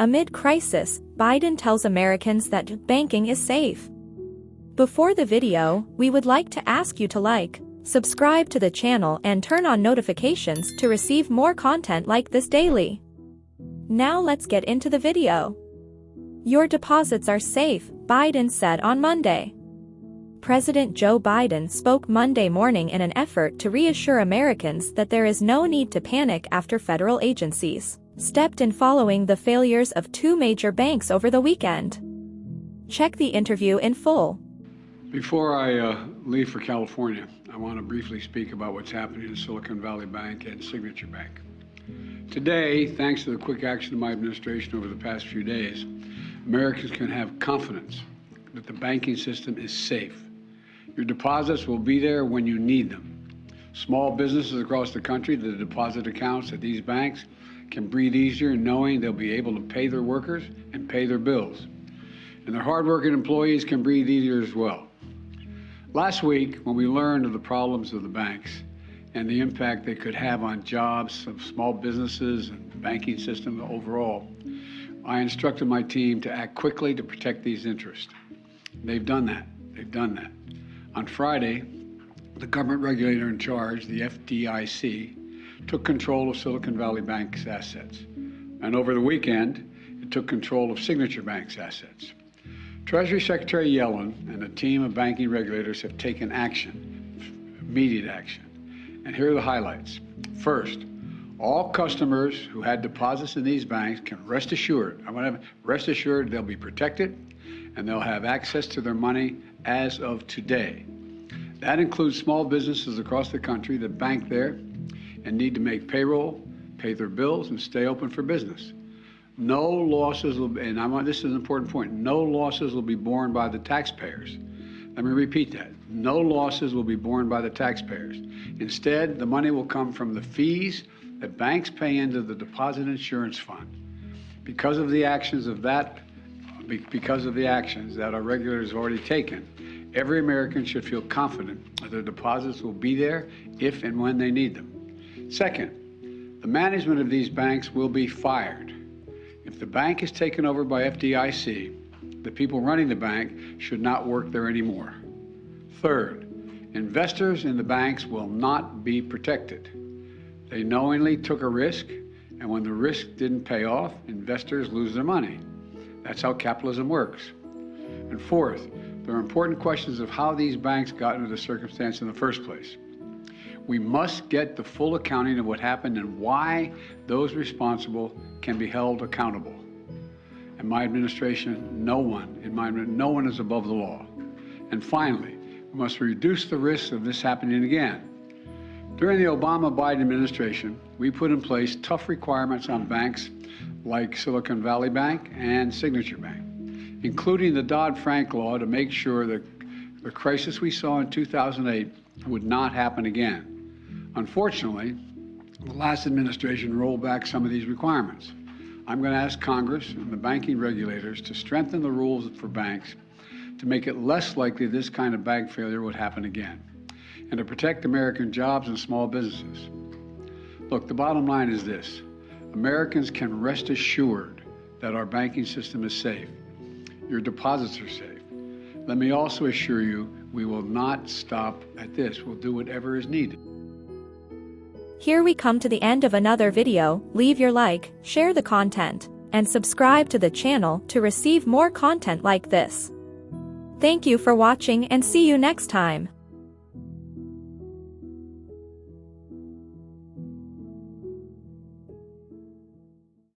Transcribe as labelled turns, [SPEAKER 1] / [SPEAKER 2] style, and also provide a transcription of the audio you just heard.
[SPEAKER 1] Amid crisis, Biden tells Americans that banking is safe. Before the video, we would like to ask you to like, subscribe to the channel and turn on notifications to receive more content like this daily. Now let's get into the video. Your deposits are safe, Biden said on Monday. President Joe Biden spoke Monday morning in an effort to reassure Americans that there is no need to panic after federal agencies stepped in following the failures of two major banks over the weekend. Check the interview in full.
[SPEAKER 2] Before I leave for California, I want to briefly speak about what's happening in Silicon Valley Bank and Signature Bank. Today, thanks to the quick action of my administration over the past few days, Americans can have confidence that the banking system is safe. Your deposits will be there when you need them. Small businesses across the country, the deposit accounts at these banks can breathe easier knowing they'll be able to pay their workers and pay their bills. And their hardworking employees can breathe easier as well. Last week, when we learned of the problems of the banks and the impact they could have on jobs of small businesses and the banking system overall, I instructed my team to act quickly to protect these interests. They've done that. On Friday, the government regulator in charge, the FDIC, took control of Silicon Valley Bank's assets. And over the weekend, it took control of Signature Bank's assets. Treasury Secretary Yellen and a team of banking regulators have taken action, immediate action. And here are the highlights. First, all customers who had deposits in these banks can rest assured they'll be protected and they'll have access to their money as of today. That includes small businesses across the country that bank there and need to make payroll, pay their bills, and stay open for business. No losses will be, and this is an important point, no losses will be borne by the taxpayers. Let me repeat that. No losses will be borne by the taxpayers. Instead, the money will come from the fees that banks pay into the deposit insurance fund. Because of the actions that our regulators have already taken, every American should feel confident that their deposits will be there if and when they need them. Second, the management of these banks will be fired. If the bank is taken over by FDIC, the people running the bank should not work there anymore. Third, investors in the banks will not be protected. They knowingly took a risk, and when the risk didn't pay off, investors lose their money. That's how capitalism works. And fourth, there are important questions of how these banks got into the circumstance in the first place. We must get the full accounting of what happened and why those responsible can be held accountable. In my administration, no one is above the law. And finally, we must reduce the risks of this happening again. During the Obama-Biden administration, we put in place tough requirements on banks like Silicon Valley Bank and Signature Bank, including the Dodd-Frank law to make sure that the crisis we saw in 2008 would not happen again. Unfortunately, the last administration rolled back some of these requirements. I'm going to ask Congress and the banking regulators to strengthen the rules for banks to make it less likely this kind of bank failure would happen again, and to protect American jobs and small businesses. Look, the bottom line is this. Americans can rest assured that our banking system is safe. Your deposits are safe. Let me also assure you we will not stop at this. We'll do whatever is needed.
[SPEAKER 1] Here we come to the end of another video. Leave your like, share the content, and subscribe to the channel to receive more content like this. Thank you for watching and see you next time.